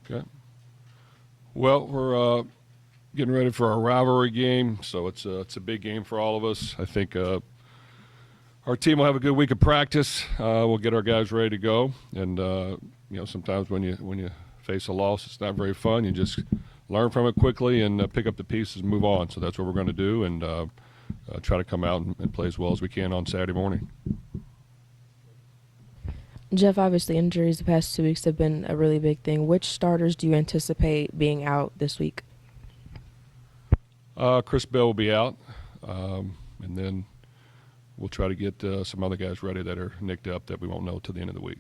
Okay. Well, we're getting ready for our rivalry game, so it's a big game for all of us. I think our team will have a good week of practice. We'll get our guys ready to go, and sometimes when you face a loss, it's not very fun. You just learn from it quickly and pick up the pieces and move on. So that's what we're going to do, and try to come out and play as well as we can on Saturday morning. Jeff, obviously injuries the past 2 weeks have been a really big thing. Which starters do you anticipate being out this week? Chris Bell will be out, and then we'll try to get some other guys ready that are nicked up that we won't know till the end of the week.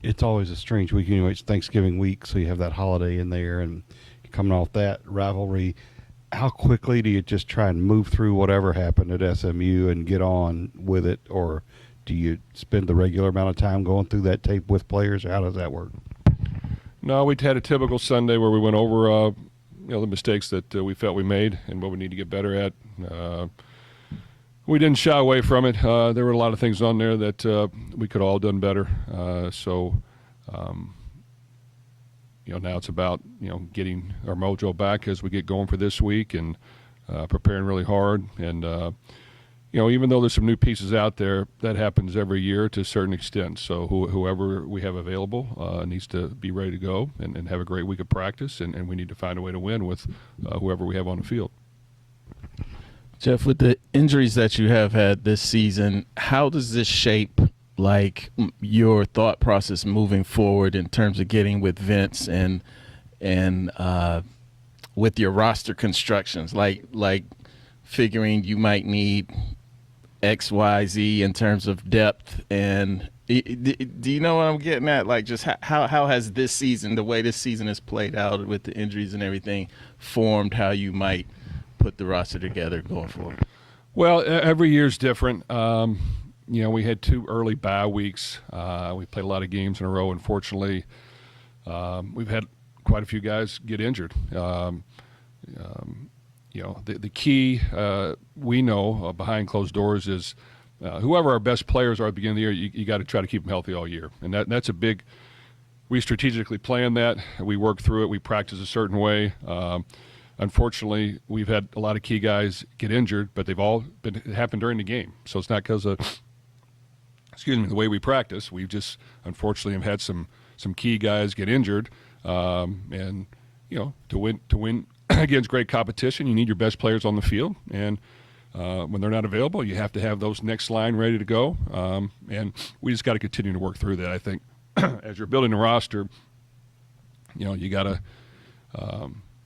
It's always a strange week anyway. It's Thanksgiving week, so you have that holiday in there, and coming off that rivalry, how quickly do you just try and move through whatever happened at SMU and get on with it, or do you spend the regular amount of time going through that tape with players, or how does that work? No, we had a typical Sunday where we went over the mistakes that we felt we made and what we need to get better at. We didn't shy away from it. There were a lot of things on there that we could all done better. Now it's about getting our mojo back as we get going for this week and preparing really hard. And even though there's some new pieces out there, that happens every year to a certain extent. So whoever we have available needs to be ready to go and have a great week of practice, and we need to find a way to win with whoever we have on the field. Jeff, with the injuries that you have had this season, how does this shape your thought process moving forward in terms of getting with Vince and with your roster constructions, like figuring you might need X, Y, Z in terms of depth? And do you know what I'm getting at? Like, just how has this season, the way this season has played out with the injuries and everything, formed how you might put the roster together going forward? Well, every year's different. We had 2 early bye weeks. We played a lot of games in a row. Unfortunately, we've had quite a few guys get injured. The key we know behind closed doors is whoever our best players are at the beginning of the year, you got to try to keep them healthy all year. And that's a big – we strategically plan that. We work through it. We practice a certain way. Unfortunately, we've had a lot of key guys get injured, but they've all happened during the game. So it's not because of the way we practice. We've just unfortunately have had some key guys get injured, and to win against great competition, you need your best players on the field, and when they're not available, you have to have those next line ready to go, and we just got to continue to work through that. I think as you're building a roster, you got to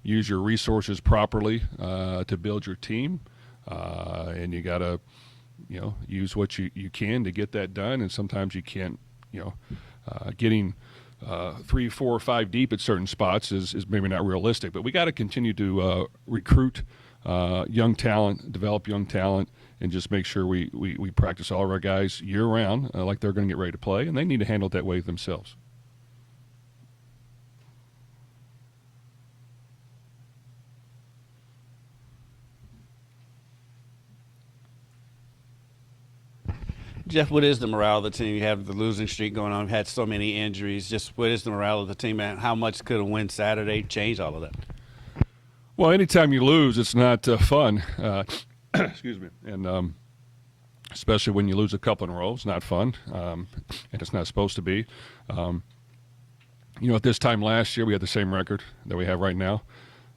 use your resources properly to build your team, and you got to use what you can to get that done, and sometimes you can't. Getting 3, 4, 5 deep at certain spots is maybe not realistic, but we got to continue to recruit young talent, develop young talent, and just make sure we practice all of our guys year round like they're going to get ready to play, and they need to handle it that way themselves. Jeff, what is the morale of the team? You have the losing streak going on. You've had so many injuries. Just what is the morale of the team, and how much could a win Saturday change all of that? Well, anytime you lose, it's not fun. Excuse me. And especially when you lose a couple in a row, it's not fun, and it's not supposed to be. At this time last year, we had the same record that we have right now,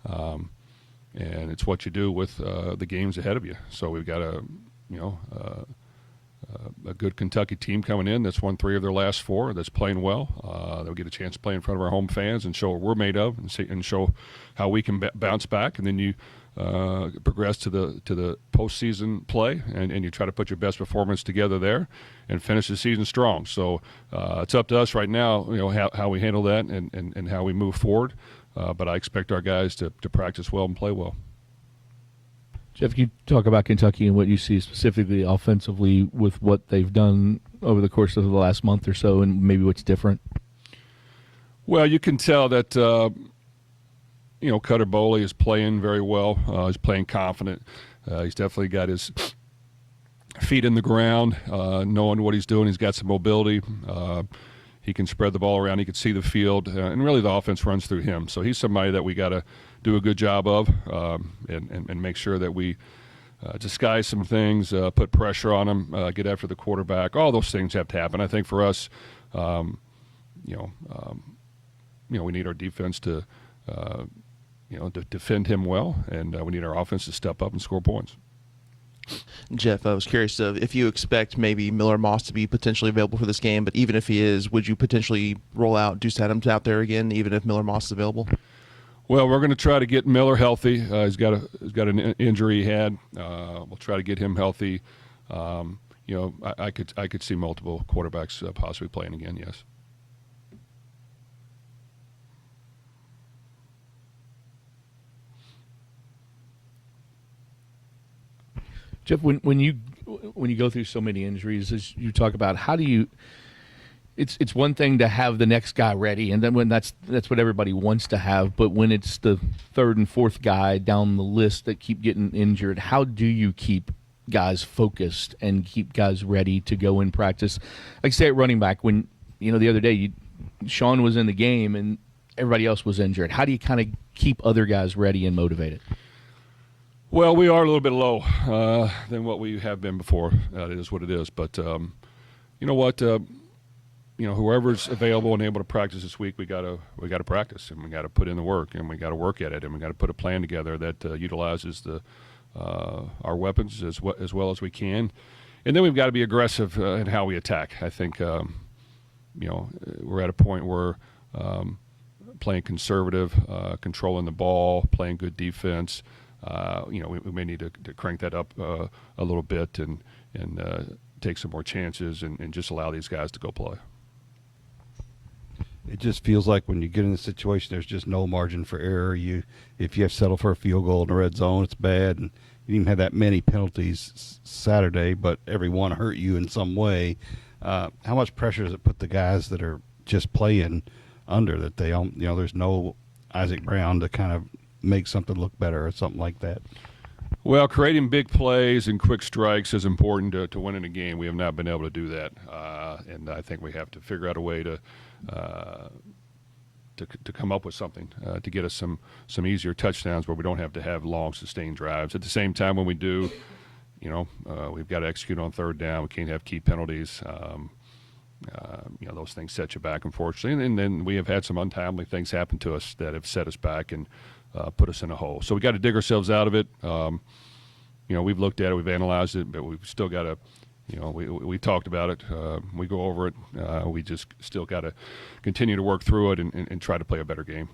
and it's what you do with the games ahead of you. So we've got a good Kentucky team coming in that's won 3 of their last 4, that's playing well. They'll get a chance to play in front of our home fans and show what we're made of, and show how we can bounce back. And then you progress to the postseason play, and you try to put your best performance together there and finish the season strong. So it's up to us right now, how we handle that and how we move forward. But I expect our guys to practice well and play well. Jeff, can you talk about Kentucky and what you see specifically offensively with what they've done over the course of the last month or so, and maybe what's different? Well, you can tell that Cutter Boley is playing very well. He's playing confident. He's definitely got his feet in the ground, knowing what he's doing. He's got some mobility. He can spread the ball around. He can see the field, and really the offense runs through him. So he's somebody that we got to do a good job of, and make sure that we disguise some things, put pressure on him, get after the quarterback. All those things have to happen. I think for us, we need our defense to defend him well, and we need our offense to step up and score points. Jeff, I was curious if you expect maybe Miller Moss to be potentially available for this game, but even if he is, would you potentially roll out Deuce Adams out there again, even if Miller Moss is available? Well, we're going to try to get Miller healthy. He's got an injury he had. We'll try to get him healthy. I could see multiple quarterbacks possibly playing again. Yes. Jeff, when you go through so many injuries, as you talk about, how do you? It's one thing to have the next guy ready, and then when that's what everybody wants to have. But when it's the third and fourth guy down the list that keep getting injured, how do you keep guys focused and keep guys ready to go in practice? Like say at running back, when the other day Sean was in the game and everybody else was injured. How do you kind of keep other guys ready and motivated? Well, we are a little bit low than what we have been before. It is what it is. But you know what? Whoever's available and able to practice this week, we gotta practice, and we got to put in the work, and we got to work at it, and we got to put a plan together that utilizes our weapons as well as we can, and then we've got to be aggressive in how we attack. I think we're at a point where playing conservative, controlling the ball, playing good defense. We may need to crank that up a little bit and take some more chances and just allow these guys to go play. It just feels like when you get in a situation, there's just no margin for error. If you have to settle for a field goal in the red zone, it's bad. And you didn't have that many penalties Saturday, but every one hurt you in some way. How much pressure does it put the guys that are just playing under that they there's no Isaac Brown to kind of make something look better or something like that? Well, creating big plays and quick strikes is important to winning a game. We have not been able to do that, and I think we have to figure out a way to come up with something to get us some easier touchdowns where we don't have to have long, sustained drives. At the same time, when we do, we've got to execute on third down. We can't have key penalties. Those things set you back, unfortunately. And then we have had some untimely things happen to us that have set us back and put us in a hole. So we got to dig ourselves out of it. We've looked at it, we've analyzed it, but we've still got to, we talked about it. We go over it. We just still got to continue to work through it and try to play a better game.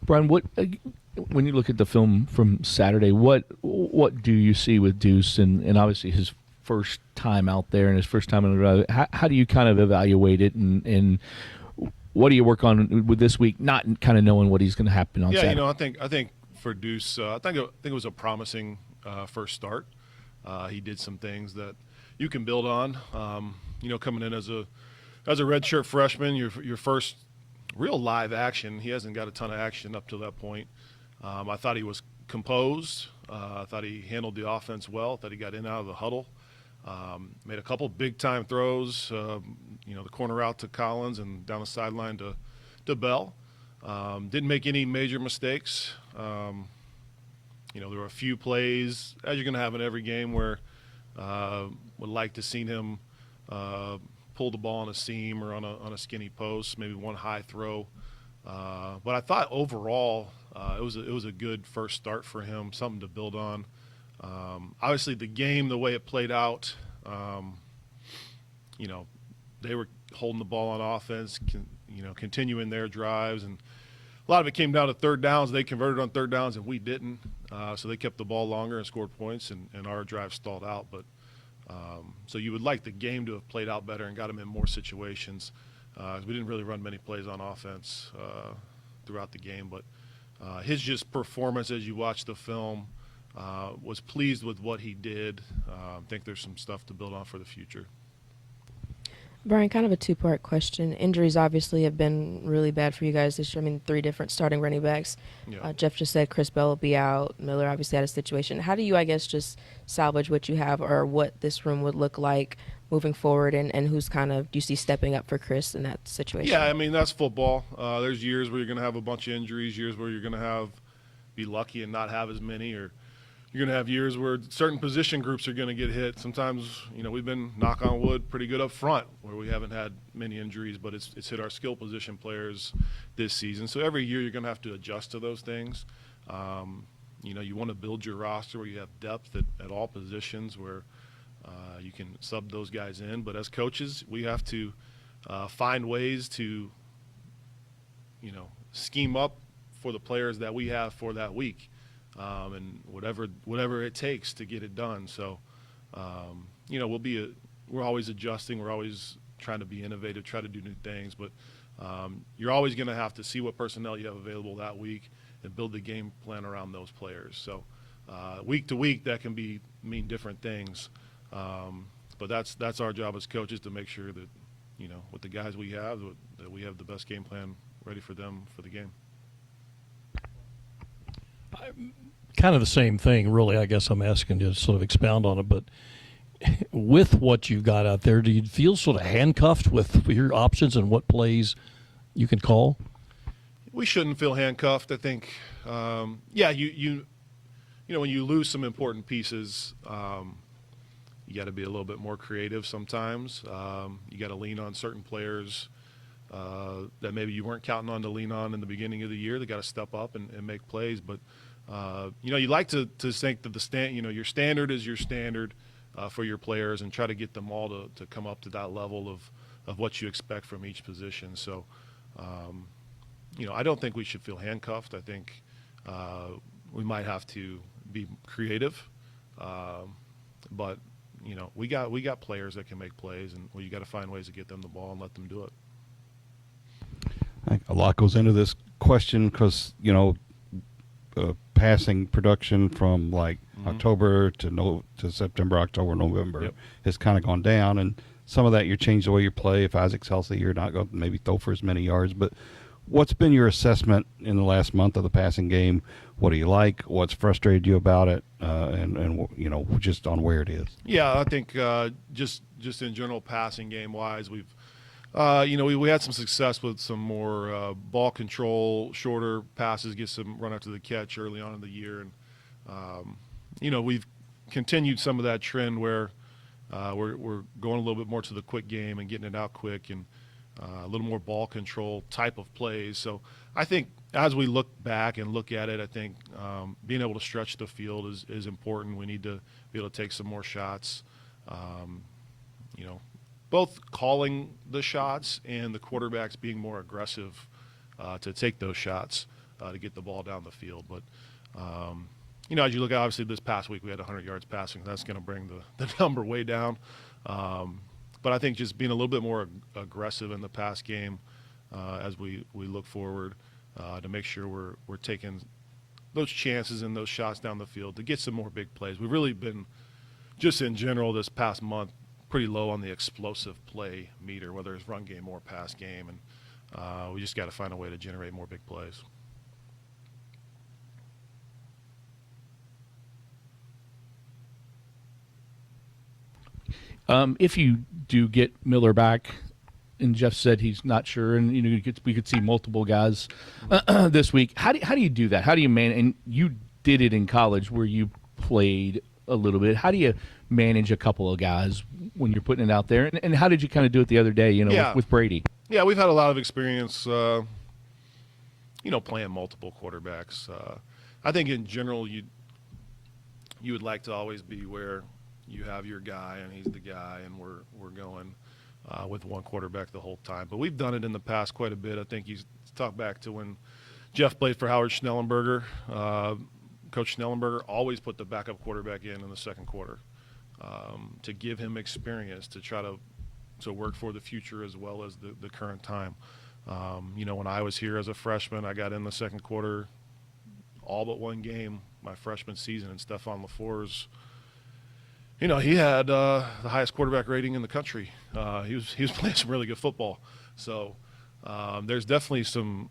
Brian, what when you look at the film from Saturday, what do you see with Deuce and obviously his first time out there and his first time in the row? How do you kind of evaluate it and what do you work on with this week? Not kind of knowing what he's going to happen on Saturday. I think for Deuce, I think it was a promising first start. He did some things that you can build on. Coming in as a redshirt freshman, your first real live action. He hasn't got a ton of action up to that point. I thought he was composed. I thought he handled the offense well. Thought he got in and out of the huddle. Made a couple big time throws. The corner out to Collins and down the sideline to Bell. Didn't make any major mistakes. There were a few plays, as you're going to have in every game, where would like to seen him pull the ball on a seam or on a skinny post, maybe one high throw. But I thought overall it was a good first start for him, something to build on. Obviously, the game, the way it played out, they were holding the ball on offense, continuing their drives, and a lot of it came down to third downs. They converted on third downs, and we didn't. So they kept the ball longer and scored points, and our drive stalled out. But so you would like the game to have played out better and got them in more situations. We didn't really run many plays on offense throughout the game. But his just performance as you watch the film, was pleased with what he did. I think there's some stuff to build on for the future. Brian, kind of a two-part question. Injuries obviously have been really bad for you guys this year. I mean, 3 different starting running backs. Yeah. Jeff just said Chris Bell will be out. Miller obviously had a situation. How do you, I guess, just salvage what you have or what this room would look like moving forward, and who's kind of, do you see stepping up for Chris in that situation? Yeah, I mean, that's football. There's years where you're going to have a bunch of injuries, years where you're going to be lucky and not have as many, or you're going to have years where certain position groups are going to get hit. Sometimes, we've been, knock on wood, pretty good up front where we haven't had many injuries, but it's hit our skill position players this season. So every year you're going to have to adjust to those things. You want to build your roster where you have depth at all positions where you can sub those guys in. But as coaches, we have to find ways to, scheme up for the players that we have for that week. And whatever it takes to get it done. So, we're always adjusting. We're always trying to be innovative, try to do new things. But you're always going to have to see what personnel you have available that week and build the game plan around those players. So, week to week, that can mean different things. But that's our job as coaches to make sure that, with the guys we have, that we have the best game plan ready for them for the game. Kind of the same thing, really. I guess I'm asking you to sort of expound on it, but with what you've got out there, do you feel sort of handcuffed with your options and what plays you can call? We shouldn't feel handcuffed. I think, when you lose some important pieces, you got to be a little bit more creative sometimes. You got to lean on certain players that maybe you weren't counting on to lean on in the beginning of the year. They got to step up and make plays. But, you like to think that your standard is your standard for your players and try to get them all to come up to that level of what you expect from each position. So, I don't think we should feel handcuffed. I think we might have to be creative. But, we got players that can make plays, and you got to find ways to get them the ball and let them do it. I think a lot goes into this question because, passing production from October to September, October, November has kind of gone down. And some of that you change the way you play. If Isaac's healthy, you're not going to maybe throw for as many yards. But what's been your assessment in the last month of the passing game? What do you like? What's frustrated you about it? And just on where it is. Yeah, I think just in general passing game wise, we've we had some success with some more ball control, shorter passes, get some run after the catch early on in the year, and we've continued some of that trend where we're going a little bit more to the quick game and getting it out quick and a little more ball control type of plays. So I think as we look back and look at it, I think being able to stretch the field is important. We need to be able to take some more shots. Both calling the shots and the quarterbacks being more aggressive to take those shots. to get the ball down the field. But you know, as you look at, obviously this past week we had 100 yards passing. That's going to bring the number way down. But I think just being a little bit more aggressive in the pass game as we look forward to make sure we're taking those chances and those shots down the field to get some more big plays. We've really been, just in general this past month, pretty low on the explosive play meter, whether it's run game or pass game, and we just got to find a way to generate more big plays. If you do get Miller back, and Jeff said he's not sure, and you know we could see multiple guys this week. How do you do that? How do you manage? And you did it in college where you played a little bit. How do you manage a couple of guys when you're putting it out there? And how did you kind of do it the other day? You know, Yeah. with Brady. Yeah, we've had a lot of experience, you know, playing multiple quarterbacks. I think in general, you would like to always be where you have your guy and he's the guy, and we're going with one quarterback the whole time. But we've done it in the past quite a bit. I think he's talked back to when Jeff played for Howard Schnellenberger. Coach Schnellenberger always put the backup quarterback in the second quarter to give him experience, to try to work for the future as well as the current time. You know, when I was here as a freshman, I got in the second quarter all but one game my freshman season, and Stefan LaFour's, you know, he had the highest quarterback rating in the country. He was playing some really good football. So there's definitely some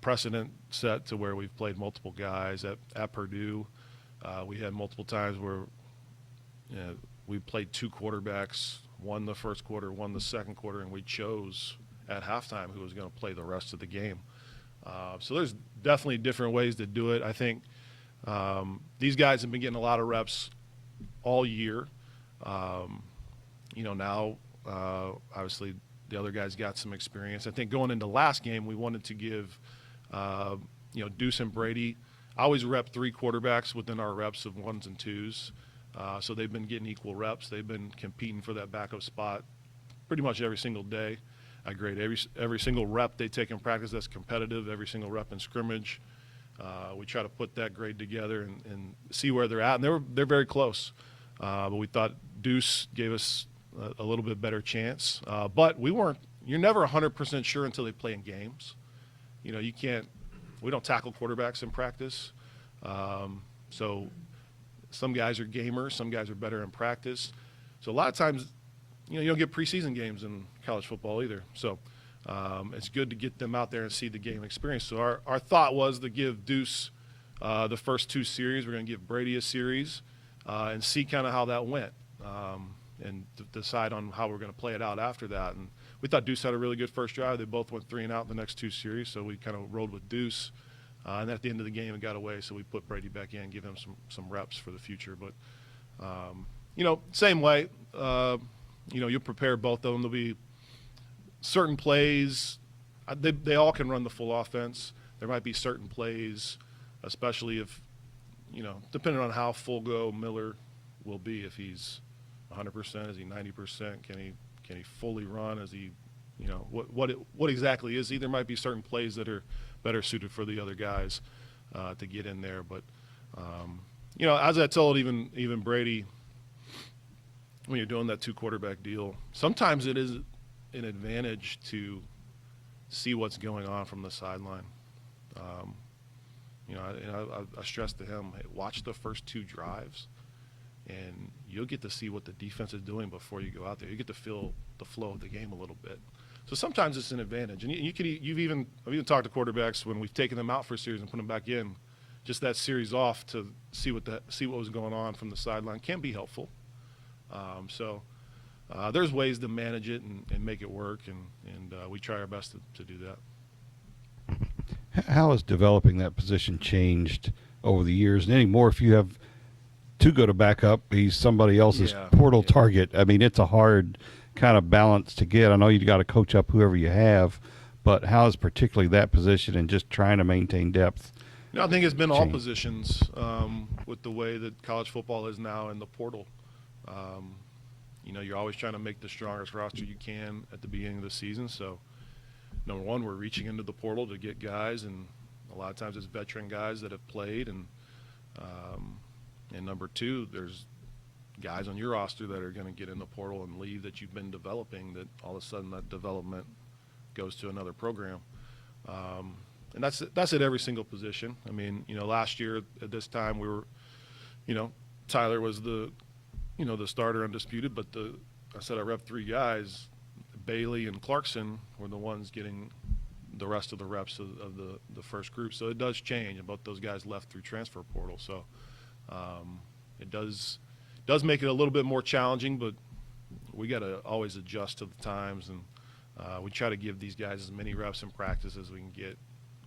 precedent set to where we've played multiple guys at Purdue. We had multiple times where we played two quarterbacks, one the first quarter, one the second quarter, and we chose at halftime who was going to play the rest of the game. So there's definitely different ways to do it. I think these guys have been getting a lot of reps all year. You know, now obviously the other guys got some experience. I think going into last game, we wanted to give, you know, Deuce and Brady. I always rep three quarterbacks within our reps of ones and twos. So they've been getting equal reps. They've been competing for that backup spot pretty much every single day. I grade every single rep they take in practice that's competitive, every single rep in scrimmage. We try to put that grade together and see where they're at, and they're very close. But we thought Deuce gave us a little bit better chance. But you're never 100% sure until they play in games. You know, we don't tackle quarterbacks in practice. So some guys are gamers, some guys are better in practice. So a lot of times, you know, you don't get preseason games in college football either. So it's good to get them out there and see the game experience. So our thought was to give Deuce the first two series. We're going to give Brady a series and see kind of how that went and decide on how we're going to play it out after that. And we thought Deuce had a really good first drive. They both went 3 and out in the next two series, so we kind of rolled with Deuce. And at the end of the game, it got away, so we put Brady back in, give him some reps for the future. But, you know, same way, you know, you'll prepare both of them. There'll be certain plays. They all can run the full offense. There might be certain plays, especially if, you know, depending on how full go Miller will be. If he's 100%, is he 90%? Can he fully run? Is he, you know, what exactly is he? There might be certain plays that are better suited for the other guys to get in there. But you know, as I told even Brady, when you're doing that 2 quarterback deal, sometimes it is an advantage to see what's going on from the sideline. You know, I stressed to him, hey, watch the first 2 drives, and you'll get to see what the defense is doing before you go out there. You get to feel the flow of the game a little bit. So sometimes it's an advantage. And I've even talked to quarterbacks when we've taken them out for a series and put them back in, just that series off to see what was going on from the sideline can be helpful. So there's ways to manage it and make it work, and we try our best to do that. How has developing that position changed over the years? And anymore, if you have to go to backup, he's somebody else's portal target. I mean, it's a hard kind of balance to get. I know you got to coach up whoever you have, but how is particularly that position and just trying to maintain depth? You know, I think it's been all positions with the way that college football is now in the portal. You know, you're always trying to make the strongest roster you can at the beginning of the season. So, number one, we're reaching into the portal to get guys, and A lot of times it's veteran guys that have played, and number two, there's guys on your roster that are going to get in the portal and leave that you've been developing, that all of a sudden that development goes to another program. And that's at every single position. I mean, last year at this time we were, Tyler was the starter undisputed, but I said I repped three guys. Bailey and Clarkson were the ones getting the rest of the reps of the first group. So it does change, and both those guys left through transfer portal. So it does make it a little bit more challenging, but we got to always adjust to the times, and we try to give these guys as many reps in practice as we can get,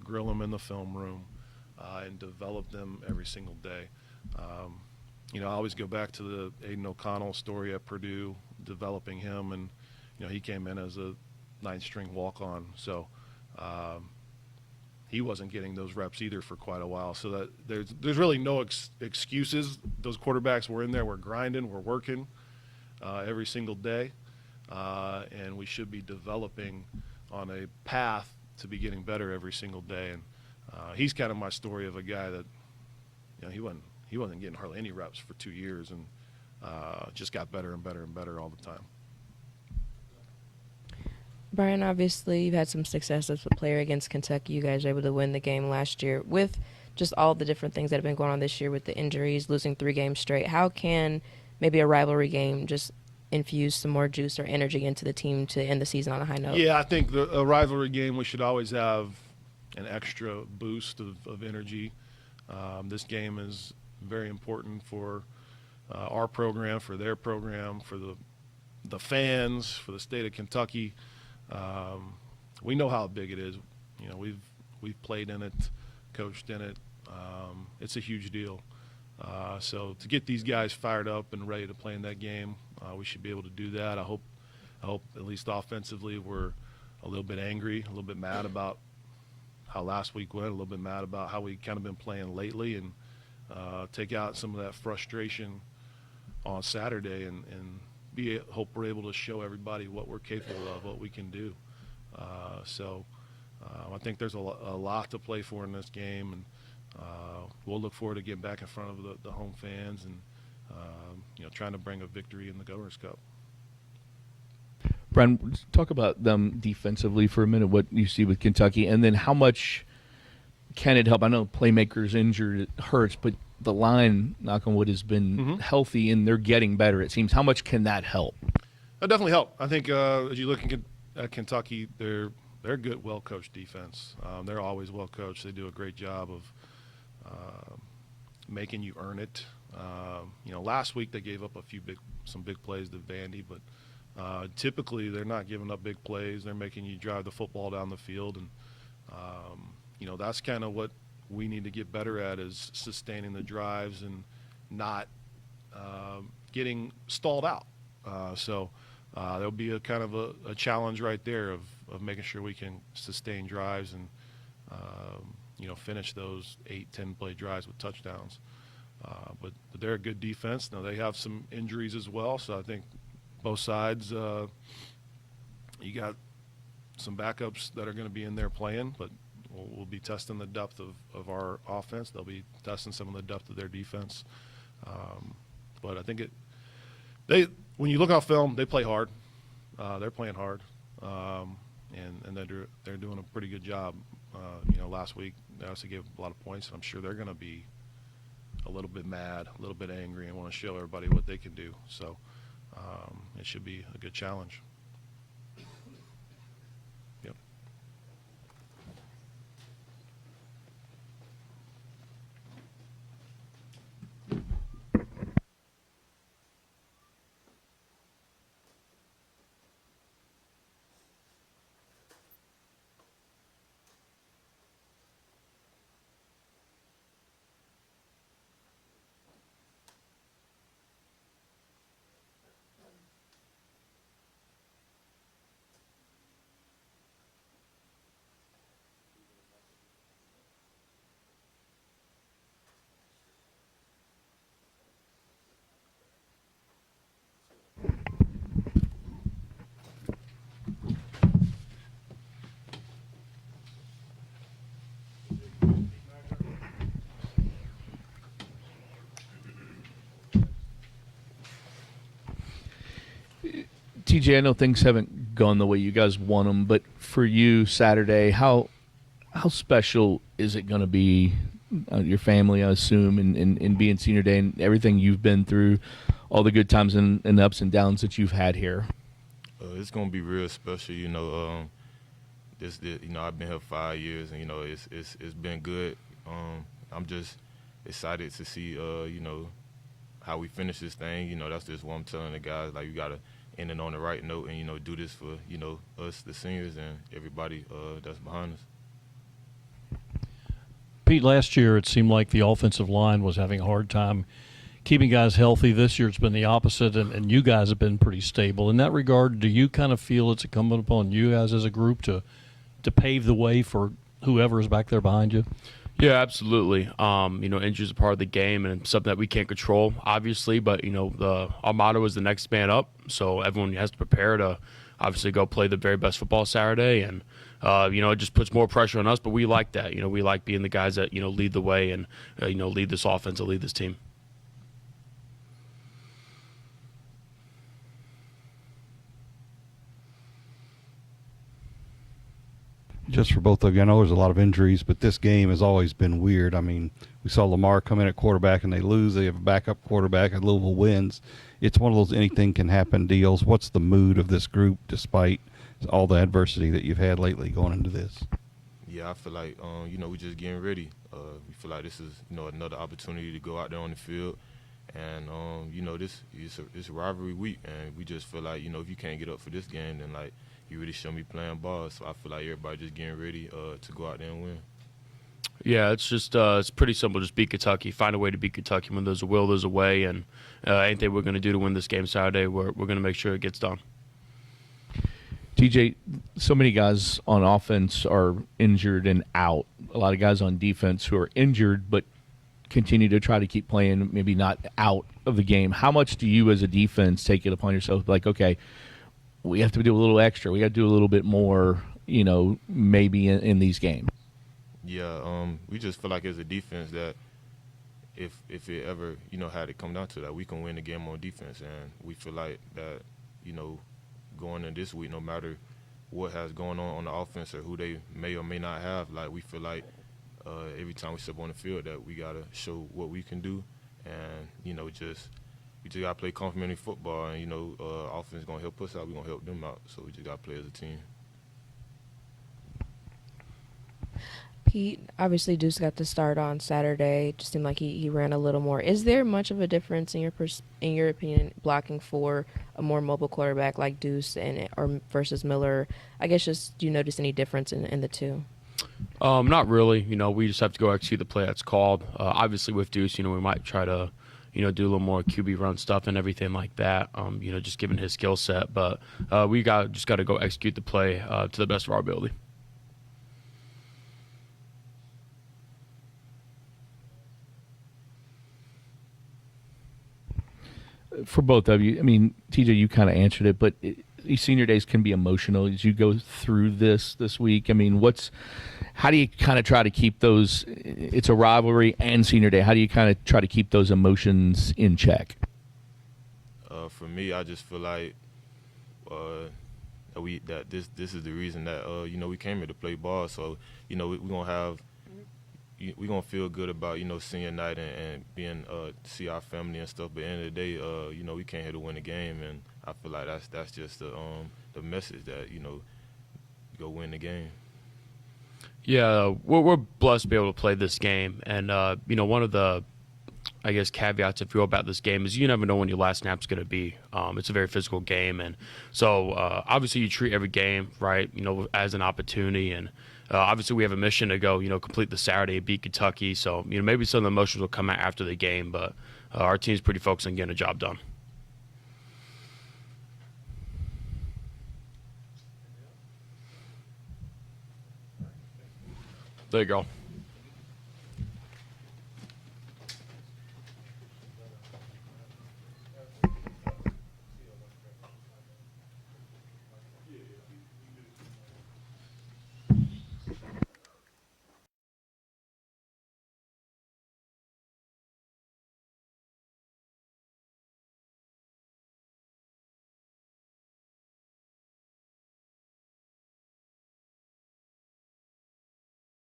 grill them in the film room, and develop them every single day. I always go back to the Aiden O'Connell story at Purdue, developing him, and he came in as a ninth-string walk-on, so he wasn't getting those reps either for quite a while. So that there's really no excuses. Those quarterbacks were in there, we're grinding, we're working every single day, and we should be developing on a path to be getting better every single day. And he's kind of my story of a guy that he wasn't getting hardly any reps for 2 years, and just got better and better and better all the time. Brian, obviously you've had some success as a player against Kentucky. You guys were able to win the game last year. With just all the different things that have been going on this year with the injuries, losing 3 games straight, how can maybe a rivalry game just infuse some more juice or energy into the team to end the season on a high note? Yeah, I think a rivalry game, we should always have an extra boost of energy. This game is very important for our program, for their program, for the fans, for the state of Kentucky. We know how big it is. We've played in it, coached in it. It's a huge deal. So to get these guys fired up and ready to play in that game, we should be able to do that. I hope at least offensively we're a little bit angry, a little bit mad about how last week went, a little bit mad about how we kind of been playing lately, and take out some of that frustration on Saturday, and hope we're able to show everybody what we're capable of, what we can do. I think there's a lot to play for in this game, and we'll look forward to getting back in front of the home fans and trying to bring a victory in the Governor's Cup. Brian, let's talk about them defensively for a minute, what you see with Kentucky, and then how much can it help? I know playmakers injured, it hurts, but the line, knock on wood, has been healthy, and they're getting better, it seems. How much can that help? That definitely help. I think as you look at Kentucky, they're a good, well-coached defense. They're always well-coached. They do a great job of making you earn it. Last week they gave up some big plays to Vandy, but typically they're not giving up big plays. They're making you drive the football down the field, and that's kind of what we need to get better at, is sustaining the drives and not getting stalled out. There'll be a kind of a challenge right there of making sure we can sustain drives and finish those 8-10 play drives with touchdowns. But they're a good defense. Now they have some injuries as well, so I think both sides, you got some backups that are going to be in there playing, but we'll be testing the depth of our offense. They'll be testing some of the depth of their defense. But I think when you look on film, they play hard. They're playing hard, and they're doing a pretty good job. Last week they also gave a lot of points, and I'm sure they're going to be a little bit mad, a little bit angry, and want to show everybody what they can do. So it should be a good challenge. Yep. TJ, I know things haven't gone the way you guys want them, but for you Saturday, how special is it going to be? Your family, I assume, and being senior day and everything you've been through, all the good times and ups and downs that you've had here. It's gonna be real special, you know. I've been here 5 years, and you know, it's been good. I'm just excited to see, you know, how we finish this thing. You know, that's just what I'm telling the guys. Like, you gotta end it on the right note, and you know, do this for, you know, us, the seniors, and everybody that's behind us. Pete, last year it seemed like the offensive line was having a hard time keeping guys healthy. This year it's been the opposite, and you guys have been pretty stable. In that regard, do you kind of feel it's incumbent upon you guys as a group to pave the way for whoever is back there behind you? Yeah, absolutely. You know, injuries are part of the game and something that we can't control, obviously. But, you know, our motto is the next man up. So everyone has to prepare to obviously go play the very best football Saturday. And, you know, it just puts more pressure on us. But we like that. You know, we like being the guys that, you know, lead the way and, you know, lead this offense and lead this team. Just for both of you, I know there's a lot of injuries, but this game has always been weird. I mean, we saw Lamar come in at quarterback and they lose. They have a backup quarterback and Louisville wins. It's one of those anything can happen deals. What's the mood of this group despite all the adversity that you've had lately going into this? Yeah, I feel like, you know, we're just getting ready. We feel like this is, you know, another opportunity to go out there on the field. And, you know, it's a rivalry week. And we just feel like, you know, if you can't get up for this game, then, like, you really show me playing ball. So I feel like everybody just getting ready to go out there and win. Yeah, it's just it's pretty simple. Just beat Kentucky. Find a way to beat Kentucky. When there's a will, there's a way. And anything we're going to do to win this game Saturday, we're going to make sure it gets done. TJ, so many guys on offense are injured and out. A lot of guys on defense who are injured but continue to try to keep playing, maybe not out of the game. How much do you as a defense take it upon yourself? Like, okay, we have to do a little extra. We got to do a little bit more, you know, maybe in these games. Yeah, we just feel like as a defense that if it ever, you know, had it come down to that, we can win the game on defense. And we feel like that, you know, going in this week, no matter what has going on the offense or who they may or may not have, like, we feel like every time we step on the field that we got to show what we can do. And, you know, we just got to play complementary football. And, you know, offense is going to help us out. We're going to help them out. So we just got to play as a team. Pete, obviously Deuce got the start on Saturday. It just seemed like he ran a little more. Is there much of a difference in your opinion blocking for a more mobile quarterback like Deuce or versus Miller? I guess just do you notice any difference in the two? Not really. You know, we just have to go execute the play that's called. Obviously with Deuce, you know, we might try to, you know, do a little more QB run stuff and everything like that. You know, just given his skill set, but we just got to go execute the play to the best of our ability. For both of you, I mean, TJ, you kind of answered it, but these senior days can be emotional as you go through this week. I mean, how do you kind of try to keep those? It's a rivalry and senior day. How do you kind of try to keep those emotions in check? For me, I just feel like that this is the reason that you know, we came here to play ball. So, you know, we're gonna feel good about, you know, senior night and being see our family and stuff. But at the end of the day, you know, we came here to win the game, and I feel like that's just the message that, you know, go win the game. Yeah, we're blessed to be able to play this game, and you know, one of the, I guess, caveats, if you will, about this game is you never know when your last snap's going to be. It's a very physical game, and so obviously you treat every game, right, you know, as an opportunity. And obviously we have a mission to go, you know, complete the Saturday, beat Kentucky. So, you know, maybe some of the emotions will come out after the game, but our team's pretty focused on getting a job done. There you go.